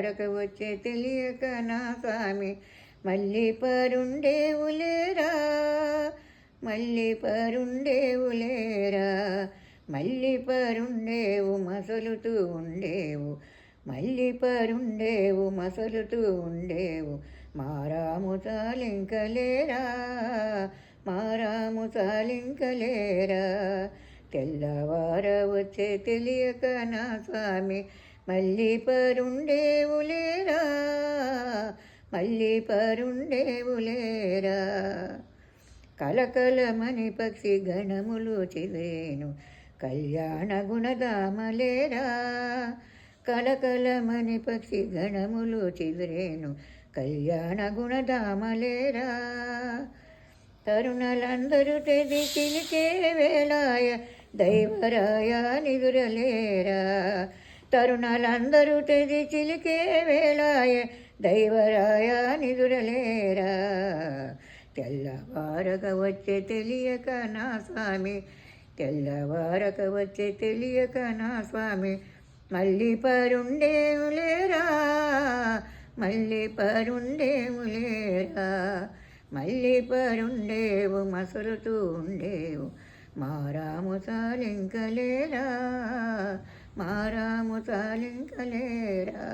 వారక వచ్చే తెలియక నా స్వామి మళ్ళీ పరుండేవులేరా మళ్ళీ పరుండేవులేరా మళ్ళీ పరుండేవు మసలుతూ ఉండేవు మళ్ళీ పరుండేవు మసలుతూ ఉండేవు మారాము చాలింకలేరా మారాము చాలింకలేరా తెల్లవార వచ్చే తెలియక నా స్వామి మళ్ళీ పరుండేవులేరా మళ్ళీ పరుండేవులేరా కలకలమని పక్షి గణములు చివేను కళ్యాణ గుణధామలేరా కలకలమని పక్షి గణములు చిదిరేను కళ్యాణ గుణధామలేరా తరుణలందరూ తెది చిలికే వేళాయ దైవరాయ నిదురలేరా తరుణలందరూ తెది చిలికే వేళాయ దైవరాయ నిదురలేరా తెల్లవారక వచ్చే తెలియక నా స్వామి తెల్లవారక వచ్చే తెలియక నా స్వామి మళ్ళీ పరుండేవులేరా మళ్ళీ పరుండేవులేరా మళ్ళీ పరుండేవు మసలుతూ ఉండేవు మారాము చాలింకలేరా మారాము చాలింకలేరా.